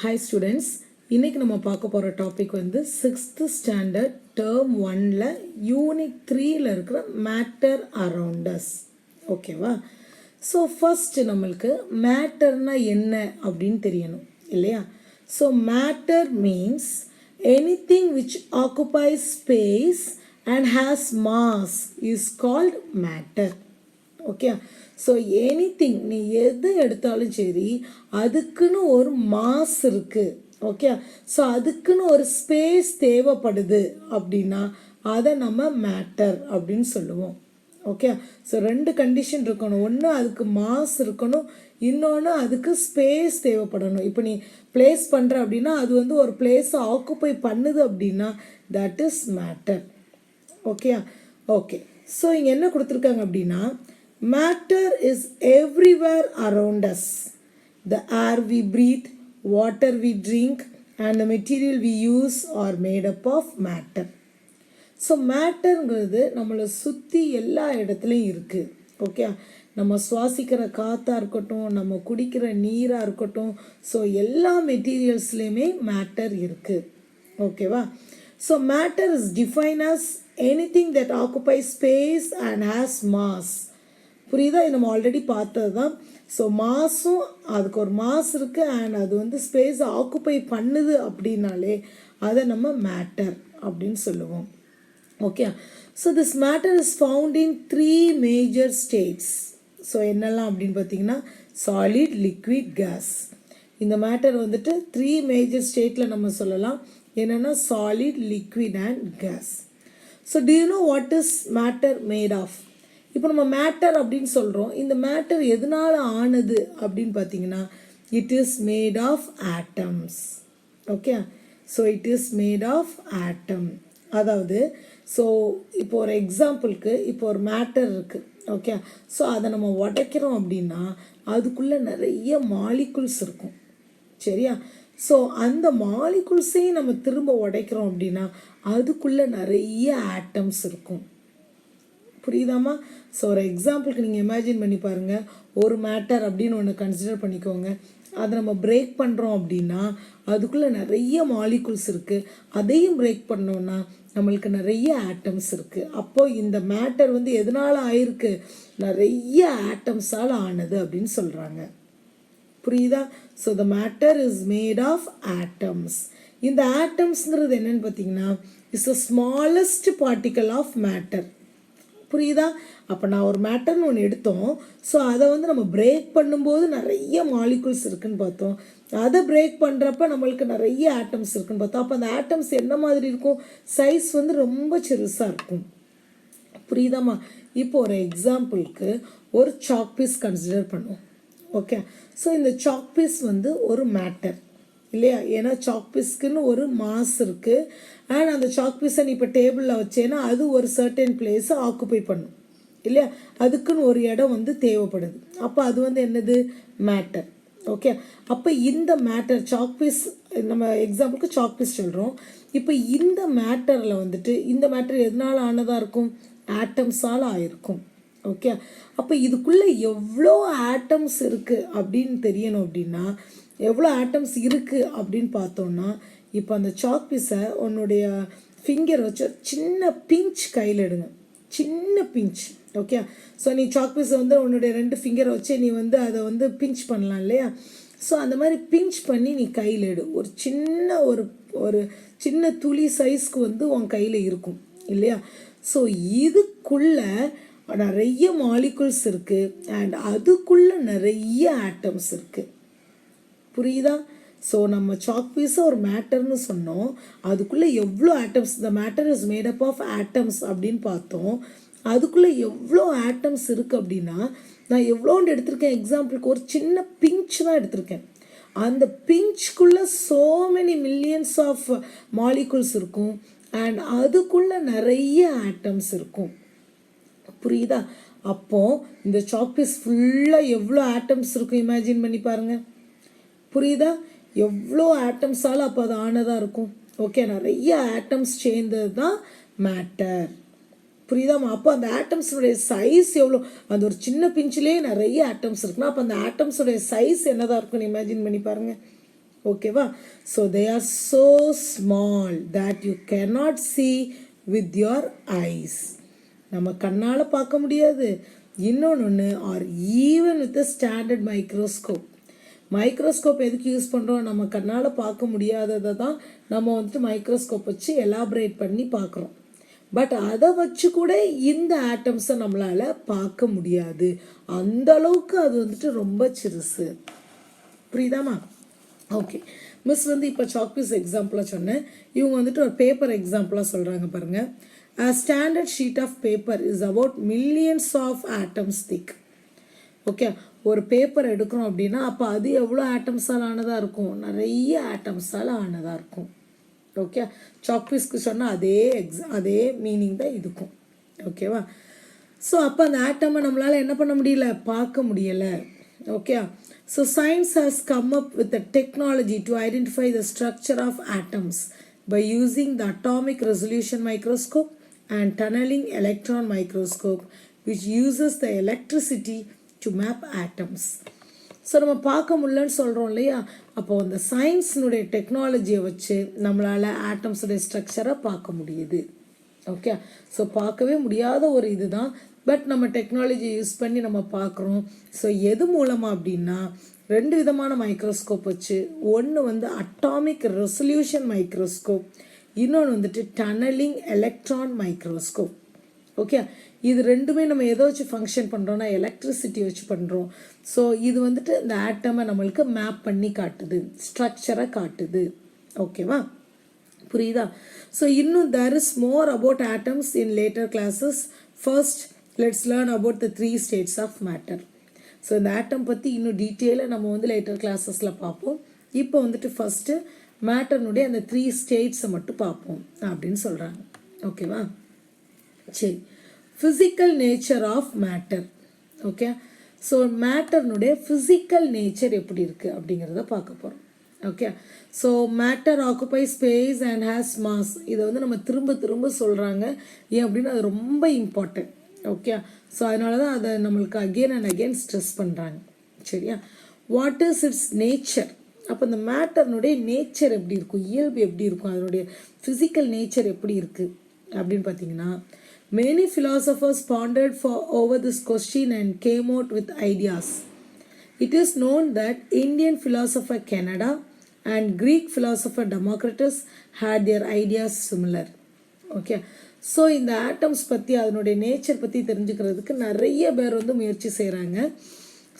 Hi students, இன்னைக்கு நம்ம பார்க்க போகிற டாபிக் வந்து 6th ஸ்டாண்டர்ட் டேர்ம் 1ல யூனிட் 3ல இருக்கிற மேட்டர் அரவுண்ட் அஸ். ஓகேவா? ஸோ ஃபர்ஸ்ட் நம்மளுக்கு மேட்டர்னா என்ன அப்படின்னு தெரியணும் இல்லையா? So matter means anything which occupies space and has mass is called matter. Okay, so anything நீ எது எடுத்தாலும் சரி அதுக்குன்னு ஒரு மாஸ் இருக்குது. ஓகே, ஸோ அதுக்குன்னு ஒரு ஸ்பேஸ் தேவைப்படுது அப்படின்னா அதை நம்ம மேட்டர் அப்படின்னு சொல்லுவோம். ஓகே, ஸோ ரெண்டு கண்டிஷன் இருக்கணும். ஒன்று அதுக்கு மாஸ் இருக்கணும், இன்னொன்று அதுக்கு ஸ்பேஸ் தேவைப்படணும். இப்போ நீ பிளேஸ் பண்ணுற அப்படின்னா அது வந்து ஒரு பிளேஸை ஆக்குப்பை பண்ணுது அப்படின்னா that is matter. Okay okay, so இங்கே என்ன கொடுத்துருக்காங்க அப்படின்னா matter is everywhere around us. The air we breathe, water we drink, and the material we use are made up of matter. So மேட்டருங்கிறது நம்மளை சுற்றி எல்லா இடத்துலையும் இருக்குது. ஓகே, நம்ம சுவாசிக்கிற காற்றாக இருக்கட்டும், நம்ம குடிக்கிற நீராக இருக்கட்டும், ஸோ எல்லா மெட்டீரியல்ஸ்லேயுமே மேட்டர் இருக்குது. ஓகேவா? So matter is define as anything that occupies space and has mass. புரியுதா? இது நம்ம ஆல்ரெடி பார்த்தது தான். ஸோ மாஸும் அதுக்கு ஒரு மாஸ் இருக்குது அண்ட் அது வந்து ஸ்பேஸை ஆக்குப்பை பண்ணுது அப்படின்னாலே அதை நம்ம மேட்டர் அப்படின்னு சொல்லுவோம். Okay, so this matter is found in 3 major states. So என்னெல்லாம் அப்படின்னு பார்த்தீங்கன்னா சாலிட், லிக்விட், கேஸ். இந்த மேட்டர் வந்துட்டு 3 மேஜர் ஸ்டேட்டில் நம்ம சொல்லலாம். என்னென்னா solid, liquid and gas. So do you know what is matter made of? இப்போ நம்ம மேட்டர் அப்படின்னு சொல்கிறோம். இந்த மேட்டர் எதனால் ஆனது அப்படின்னு பார்த்தீங்கன்னா it is made of atoms. Okay, so it is made of atom. அதாவது ஸோ இப்போ ஒரு எக்ஸாம்பிளுக்கு இப்போ ஒரு மேட்டர் இருக்குது. ஓகே, ஸோ அதை நம்ம உடைக்கிறோம் அப்படின்னா அதுக்குள்ளே நிறைய மாலிகுல்ஸ் இருக்கும். சரியா? ஸோ அந்த மாலிகுல்ஸையும் நம்ம திரும்ப உடைக்கிறோம் அப்படின்னா அதுக்குள்ளே நிறைய ஆட்டம்ஸ் இருக்கும். புரியுதாம்மா? ஸோ ஒரு எக்ஸாம்பிளுக்கு நீங்கள் இமேஜின் பண்ணி பாருங்கள். ஒரு மேட்டர் அப்படின்னு ஒன்று கன்சிடர் பண்ணிக்கோங்க. அதை நம்ம பிரேக் பண்ணுறோம் அப்படின்னா அதுக்குள்ளே நிறைய மாலிகுல்ஸ் இருக்குது. அதையும் பிரேக் பண்ணோன்னா நம்மளுக்கு நிறைய ஆட்டம்ஸ் இருக்குது. அப்போது இந்த மேட்டர் வந்து எதனால் ஆயிருக்கு? நிறைய ஆட்டம்ஸால் ஆனது அப்படின்னு சொல்கிறாங்க. புரியுதா? So the matter is made of atoms. இந்த ஆட்டம்ஸ்ங்கிறது என்னென்னு பார்த்தீங்கன்னா it's the smallest particle of matter. புரியுதா? அப்போ நான் ஒரு மேட்டர்னு ஒன்று எடுத்தோம். ஸோ அதை வந்து நம்ம பிரேக் பண்ணும்போது நிறைய மாலிகுல்ஸ் இருக்குதுன்னு பார்த்தோம். அதை பிரேக் பண்ணுறப்ப நம்மளுக்கு நிறைய ஆட்டம்ஸ் இருக்குன்னு பார்த்தோம். அப்போ அந்த ஆட்டம்ஸ் என்ன மாதிரி இருக்கும்? சைஸ் வந்து ரொம்ப சிறுசாக இருக்கும். புரியுதாம்மா? இப்போ ஒரு எக்ஸாம்பிளுக்கு ஒரு சாக் பீஸ் கன்சிடர் பண்ணுவோம். ஓகே, ஸோ இந்த சாக் பீஸ் வந்து ஒரு மேட்டர் இல்லையா? ஏன்னா சாக் பீஸ்க்குன்னு ஒரு மாஸ் இருக்குது அண்ட் அந்த சாக் பீஸை நீ இப்போ டேபிளில் வச்சேன்னா அது ஒரு சர்டன் பிளேஸை ஆக்குப்பை பண்ணும் இல்லையா? அதுக்குன்னு ஒரு இடம் வந்து தேவைப்படுது. அப்போ அது வந்து என்னது? மேட்டர். ஓகே, அப்போ இந்த மேட்டர் சாக் பீஸ், நம்ம எக்ஸாம்பிளுக்கு சாக் பீஸ் சொல்கிறோம். இப்போ இந்த மேட்டரில் வந்துட்டு இந்த மேட்டர் எதனால் ஆனதாக இருக்கும்? ஆட்டம்ஸால் ஆயிருக்கும். ஓகே, அப்போ இதுக்குள்ளே எவ்வளோ ஆட்டம்ஸ் இருக்குது அப்படின்னு தெரியணும். அப்படின்னா எவ்வளோ ஆட்டம்ஸ் இருக்குது அப்படின்னு பார்த்தோன்னா இப்போ அந்த சாக் பீஸை உன்னுடைய ஃபிங்கர் வச்சு சின்ன பிஞ்ச் கையில் எடுங்க. சின்ன பிஞ்ச். ஓகே, ஸோ நீ சாக் பீஸை வந்து உன்னுடைய 2 ஃபிங்கரை வச்சு நீ வந்து அதை வந்து பிஞ்ச் பண்ணலாம் இல்லையா? ஸோ அந்த மாதிரி பிஞ்ச் பண்ணி நீ கையில் எடு. ஒரு சின்ன ஒரு சின்ன துளி சைஸ்க்கு வந்து உன் கையில் இருக்கும் இல்லையா? ஸோ இதுக்குள்ளே நிறைய மாலிகுல்ஸ் இருக்குது அண்ட் அதுக்குள்ளே நிறைய ஆட்டம்ஸ் இருக்குது. புரியுதா? ஸோ நம்ம சாக் பீஸை ஒரு மேட்டர்னு சொன்னோம். அதுக்குள்ளே எவ்வளோ atoms, the matter is made up of atoms அப்படின்னு பார்த்தோம். அதுக்குள்ளே எவ்வளோ ஆட்டம்ஸ் இருக்குது அப்படின்னா நான் எவ்வளோன்னு எடுத்திருக்கேன். எக்ஸாம்பிளுக்கு ஒரு சின்ன பிஞ்ச் தான் எடுத்திருக்கேன். அந்த பிஞ்சுக்குள்ளே so many millions of molecules இருக்கும் அண்ட் அதுக்குள்ளே நிறைய ஆட்டம்ஸ் இருக்கும். புரியுதா? அப்போது இந்த சாக் பீஸ் ஃபுல்லாக எவ்வளோ ஆட்டம்ஸ் இருக்கும் இமேஜின் பண்ணி பாருங்கள். புரியுதா? எவ்வளோ ஆட்டம்ஸால் அப்போ அது ஆனதாக இருக்கும். ஓகே, நிறைய ஆட்டம்ஸ் சேர்ந்தது தான் மேட்டர். புரியுதாம்மா? அப்போ அந்த ஆட்டம்ஸுடைய சைஸ் எவ்வளோ? அந்த ஒரு சின்ன பிஞ்சிலே நிறைய ஆட்டம்ஸ் இருக்குன்னா அப்போ அந்த ஆட்டம்ஸுடைய சைஸ் என்னதான் இருக்குன்னு இமேஜின் பண்ணி பாருங்கள். ஓகேவா? So they are so small that you cannot see with your eyes. நம்ம கண்ணால் பார்க்க முடியாது. இன்னொன்று R even with standard microscope. Microscope எதுக்கு யூஸ் பண்ணுறோம்? நம்ம கண்ணால் பார்க்க முடியாததை தான் நம்ம வந்துட்டு மைக்ரோஸ்கோப் வச்சு எலாபரேட் பண்ணி பார்க்குறோம். பட் அதை வச்சு கூட இந்த ஆட்டம்ஸை நம்மளால் பார்க்க முடியாது. அந்த அளவுக்கு அது வந்துட்டு ரொம்ப சிறுசு. புரியுதாமா? ஓகே, மிஸ் வந்து இப்போ சாக்பீஸ் எக்ஸாம்பிளாக சொன்னேன். இவங்க வந்துட்டு ஒரு பேப்பர் எக்ஸாம்பிளாக சொல்கிறாங்க பாருங்கள். A standard sheet of paper is about millions of atoms thick. Okay, ஒரு பேப்பர் எடுக்கிறோம் அப்படின்னா அப்போ அது எவ்வளோ ஆட்டம்ஸால் ஆனதாக இருக்கும்? நிறைய ஆட்டம்ஸால் ஆனதாக இருக்கும். ஓகே, சாக்பீஸ்க்கு சொன்னால் அதே மீனிங் தான் இதுக்கும். ஓகேவா? ஸோ அப்போ அந்த ஆட்டமை நம்மளால் என்ன பண்ண முடியல? பார்க்க முடியலை. Okay, so science has come up with a technology to identify the structure of atoms by using the atomic resolution microscope and tunneling electron microscope, which uses the electricity to map atoms. So நம்ம பார்க்க முடியலன்னு சொல்கிறோம் இல்லையா? அப்போ அந்த சயின்ஸினுடைய டெக்னாலஜியை வச்சு நம்மளால் ஆட்டம்ஸுடைய ஸ்ட்ரக்சரை பார்க்க முடியுது. ஓகே, ஸோ பார்க்கவே முடியாத ஒரு இது தான். பட் நம்ம டெக்னாலஜி யூஸ் பண்ணி நம்ம பார்க்குறோம். ஸோ எது மூலமாக அப்படின்னா 2 விதமான மைக்ரோஸ்கோப் வச்சு, ஒன்று வந்து அட்டாமிக் ரெசல்யூஷன் மைக்ரோஸ்கோப், இன்னொன்று வந்துட்டு டனலிங் எலக்ட்ரான் மைக்ரோஸ்கோப். ஓகே, இது ரெண்டுமே நம்ம எதை வச்சு ஃபங்க்ஷன் பண்ணுறோன்னா எலக்ட்ரிசிட்டி வச்சு பண்ணுறோம். ஸோ இது வந்துட்டு இந்த ஆட்டமை நம்மளுக்கு மேப் பண்ணி காட்டுது, ஸ்ட்ரக்சரை காட்டுது. ஓகேவா? புரியுதா? ஸோ இன்னும் there is more about atoms in later classes. First, let's learn about the 3 states of matter. So இந்த ஆட்டம் பற்றி இன்னும் டீட்டெயிலாக நம்ம வந்து லேட்டர் கிளாஸஸில் பார்ப்போம். இப்போ வந்துட்டு ஃபஸ்ட்டு மேட்டர்னுடைய அந்த 3 ஸ்டேட்ஸை மட்டும் பார்ப்போம் அப்படின்னு சொல்கிறாங்க. ஓகேவா? சரி, physical nature of matter. Okay, so மேட்டர்னுடைய ஃபிசிக்கல் நேச்சர் எப்படி இருக்குது அப்படிங்கிறத பார்க்க போகிறோம். Okay, so matter occupy space and has mass. இதை வந்து நம்ம திரும்ப திரும்ப சொல்கிறாங்க. ஏன் அப்படின்னா அது ரொம்ப இம்பார்ட்டன்ட். ஓகே, ஸோ அதனால தான் அதை நம்மளுக்கு அகெயின் அண்ட் அகெயின் ஸ்ட்ரெஸ் பண்ணுறாங்க. சரியா? What is it's nature? அப்போ இந்த மேட்டர்னுடைய நேச்சர் எப்படி இருக்கும், இயல்பு எப்படி இருக்கும், அதனுடைய ஃபிசிக்கல் நேச்சர் எப்படி இருக்குது அப்படின்னு பார்த்தீங்கன்னா, many philosophers pondered over this question and came out with ideas. It is known that Indian philosopher Canada and Greek philosopher Democritus had their ideas similar. Okay, so இந்த ஆட்டம்ஸ் பற்றி அதனுடைய nature பற்றி தெரிஞ்சுக்கிறதுக்கு நிறைய பேர் வந்து முயற்சி செய்கிறாங்க.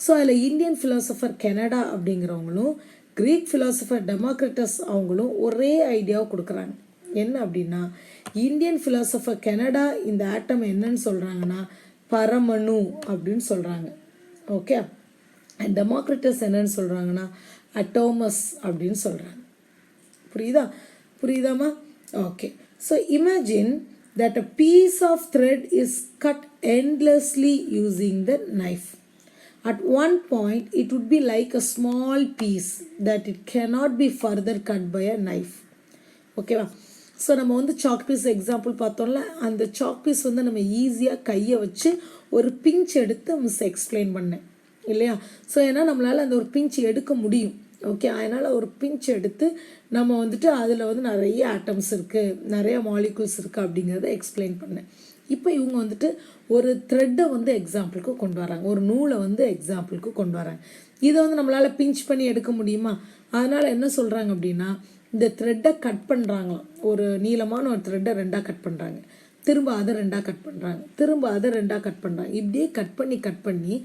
ஸோ அதில் இந்தியன் ஃபிலாசபர் கெனடா அப்படிங்கிறவங்களும் க்ரீக் ஃபிலாசபர் டெமோக்ரிட்டஸ் அவங்களும் ஒரே ஐடியாவை கொடுக்குறாங்க. என்ன அப்படின்னா, இந்தியன் ஃபிலாசபர் கெனடா இந்த ஆட்டம் என்னன்னு சொல்கிறாங்கன்னா பரமணு அப்படின்னு சொல்கிறாங்க. ஓகே, அண்ட் டெமோக்ரிட்டஸ் என்னன்னு சொல்கிறாங்கன்னா அட்டோமஸ் அப்படின்னு சொல்கிறாங்க. புரியுதாமா? Okay, so imagine that a piece of thread is cut endlessly using the knife. At one point, it would be like a small piece that it cannot be further cut by a knife. ஓகேவா? So நம்ம வந்து chalk piece example பார்த்தோம்ல, அந்த chalk piece வந்து நம்ம ஈஸியாக கையை வச்சு ஒரு பிஞ்ச் எடுத்து மிஸ் எக்ஸ்பிளைன் பண்ணேன் இல்லையா? ஸோ ஏன்னா நம்மளால் அந்த ஒரு பிஞ்ச் எடுக்க முடியும். ஓகே, அதனால் ஒரு பிஞ்ச் எடுத்து நம்ம வந்துட்டு அதில் வந்து நிறைய ஆட்டம்ஸ் இருக்குது, நிறைய மாலிகுல்ஸ் இருக்குது அப்படிங்கிறத எக்ஸ்பிளைன் பண்ணேன். இப்போ இவங்க வந்துட்டு ஒரு த்ரெட்டை வந்து எக்ஸாம்பிளுக்கு கொண்டு வராங்க, ஒரு நூலை வந்து எக்ஸாம்பிளுக்கு கொண்டு வராங்க. இதை வந்து நம்மளால் பிஞ்ச் பண்ணி எடுக்க முடியுமா? அதனால் என்ன சொல்கிறாங்க அப்படின்னா, இந்த த்ரெட்டை கட் பண்ணுறாங்களாம். ஒரு நீளமான ஒரு த்ரெட்டை 2ஆக கட் பண்ணுறாங்க, திரும்ப அதை 2ஆக கட் பண்ணுறாங்க, திரும்ப அதை 2ஆக கட் பண்ணுறாங்க. இப்படியே கட் பண்ணி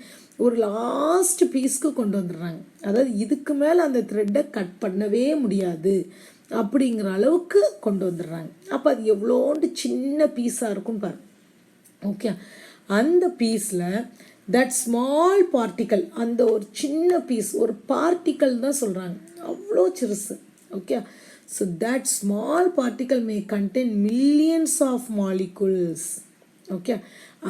ஒரு லாஸ்ட் பீஸ்க்கு கொண்டு வந்துடுறாங்க. அதாவது இதுக்கு மேலே அந்த த்ரெட்டை கட் பண்ணவே முடியாது அப்படிங்கிற அளவுக்கு கொண்டு வந்துடுறாங்க. அப்போ அது எவ்வளோண்டு சின்ன பீஸாக இருக்கும் பாரு. ஓகே, அந்த பீஸில் தட் ஸ்மால் பார்ட்டிக்கல், அந்த ஒரு சின்ன பீஸ், ஒரு பார்ட்டிக்கல் தான் சொல்கிறாங்க, அவ்வளோ சிறுசு. Okay, so that small particle may contain millions of molecules. Okay,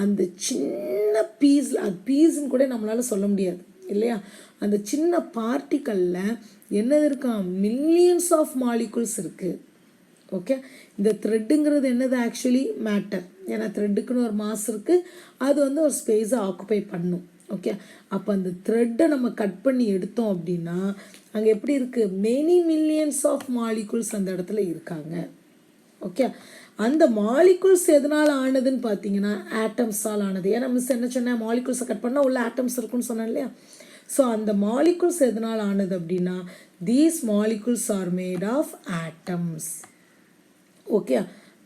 அந்த சின்ன பீஸ், அது பீஸ்ன்னு கூட நம்மளால் சொல்ல முடியாது இல்லையா? அந்த சின்ன பார்ட்டிக்கலில் என்னது இருக்கா? மில்லியன்ஸ் ஆஃப் மாலிகுல்ஸ் இருக்குது. ஓகே, இந்த த்ரெட்டுங்கிறது என்னது? Actually matter. ஏன்னா த்ரெட்டுக்குன்னு ஒரு மாஸ் இருக்குது, அது வந்து ஒரு ஸ்பேஸை ஆக்குப்பை பண்ணும். ஓகே, அப்போ அந்த த்ரெட்டை நம்ம கட் பண்ணி எடுத்தோம் அப்படின்னா அங்கே எப்படி இருக்குது, மெனி மில்லியன்ஸ் ஆஃப் மாலிகுல்ஸ் அந்த இடத்துல இருக்காங்க. ஓகே, அந்த மாலிகுல்ஸ் எதனால் ஆனதுன்னு பார்த்தீங்கன்னா ஆட்டம்ஸால் ஆனது. ஏன்னா மிஸ் என்ன சொன்னேன், மாலிகுல்ஸை கட் பண்ணால் உள்ள ஆட்டம்ஸ் இருக்குன்னு சொன்னேன் இல்லையா. ஸோ அந்த மாலிகுல்ஸ் எதனால் ஆனது அப்படின்னா these molecules are made of atoms. Okay,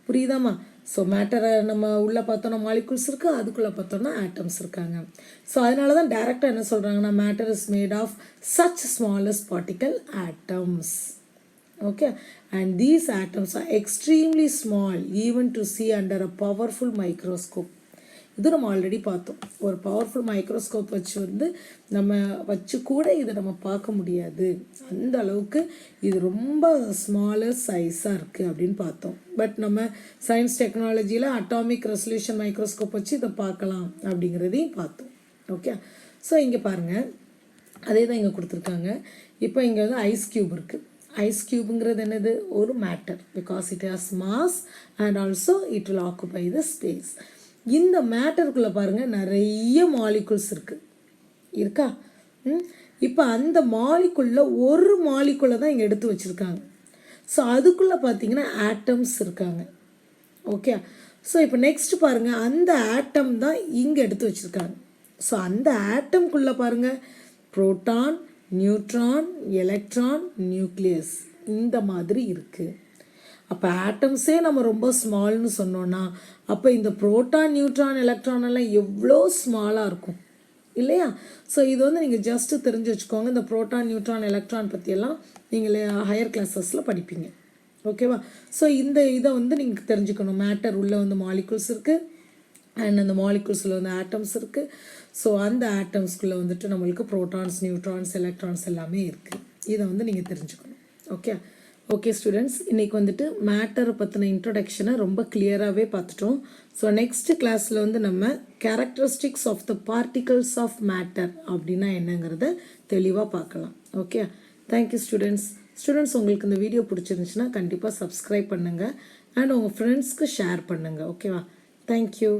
புரியுதாம்மா? ஸோ மேட்டரை நம்ம உள்ளே பார்த்தோன்னா மாலிகுல்ஸ் இருக்குது, அதுக்குள்ளே பார்த்தோன்னா ஆட்டம்ஸ் இருக்காங்க. ஸோ அதனால தான் டைரெக்டாக என்ன சொல்கிறாங்கன்னா matter is made of such smallest particle atoms. Okay, and these atoms are extremely small even to see under a powerful microscope. இது நம்ம ஆல்ரெடி பார்த்தோம். ஒரு பவர்ஃபுல் மைக்ரோஸ்கோப் வச்சு கூட இதை நம்ம பார்க்க முடியாது, அந்த அளவுக்கு இது ரொம்ப ஸ்மாலர் சைஸாக இருக்குது அப்படின்னு பார்த்தோம். பட் நம்ம சயின்ஸ் டெக்னாலஜியில் அட்டாமிக் ரெசல்யூஷன் மைக்ரோஸ்கோப் வச்சு இதை பார்க்கலாம் அப்படிங்கிறதையும் பார்த்தோம். ஓகே, ஸோ இங்கே பாருங்கள், அதே தான் இங்கே கொடுத்துருக்காங்க. இப்போ இங்கே ஐஸ் க்யூப் இருக்குது. ஐஸ் க்யூபுங்கிறது என்னது, ஒரு matter, because it has mass and also it will occupy the space. இந்த மேட்டருக்குள்ளே பாருங்கள் நிறைய மாலிகுல்ஸ் இருக்கா. இப்போ அந்த மாலிகுலில் ஒரு மாலிகுலை தான் இங்கே எடுத்து வச்சுருக்காங்க. ஸோ அதுக்குள்ளே பார்த்தீங்கன்னா ஆட்டம்ஸ் இருக்காங்க. ஓகே, ஸோ இப்போ நெக்ஸ்ட் பாருங்கள், அந்த ஆட்டம் தான் இங்கே எடுத்து வச்சுருக்காங்க. ஸோ அந்த ஆட்டம்குள்ளே பாருங்கள் புரோட்டான், நியூட்ரான், எலக்ட்ரான், நியூக்ளியஸ் இந்த மாதிரி இருக்குது. அப்போ ஆட்டம்ஸே நம்ம ரொம்ப ஸ்மால்னு சொன்னோன்னா அப்போ இந்த புரோட்டான், நியூட்ரான், எலக்ட்ரான் எல்லாம் எவ்வளோ ஸ்மாலாக இருக்கும் இல்லையா. ஸோ இது நீங்கள் ஜஸ்ட்டு தெரிஞ்சு வச்சுக்கோங்க. இந்த புரோட்டான், நியூட்ரான், எலக்ட்ரான் பற்றியெல்லாம் நீங்கள் ஹையர் கிளாஸஸில் படிப்பீங்க. ஓகேவா. ஸோ இந்த இதை நீங்கள் தெரிஞ்சுக்கணும். மேட்டர் உள்ளே மாலிகுல்ஸ் இருக்குது அண்ட் அந்த மாலிகுல்ஸில் ஆட்டம்ஸ் இருக்குது. ஸோ அந்த ஆட்டம்ஸ்குள்ளே நம்மளுக்கு ப்ரோட்டான்ஸ், நியூட்ரான்ஸ், எலக்ட்ரான்ஸ் எல்லாமே இருக்குது. இதை நீங்கள் தெரிஞ்சுக்கணும். ஓகே ஸ்டூடெண்ட்ஸ், இன்றைக்கி மேட்டரை பற்றின இன்ட்ரொடக்ஷனை ரொம்ப கிளியராகவே பார்த்துட்டோம். ஸோ நெக்ஸ்ட்டு கிளாஸில் நம்ம characteristics of the particles of matter அப்படின்னா என்னங்கிறத தெளிவாக பார்க்கலாம். Okay, thank you students. உங்களுக்கு இந்த வீடியோ பிடிச்சிருந்துச்சுன்னா கண்டிப்பாக சப்ஸ்கிரைப் பண்ணுங்கள் அண்ட் உங்கள் ஃப்ரெண்ட்ஸ்க்கு ஷேர் பண்ணுங்கள். ஓகேவா, தேங்க்யூ.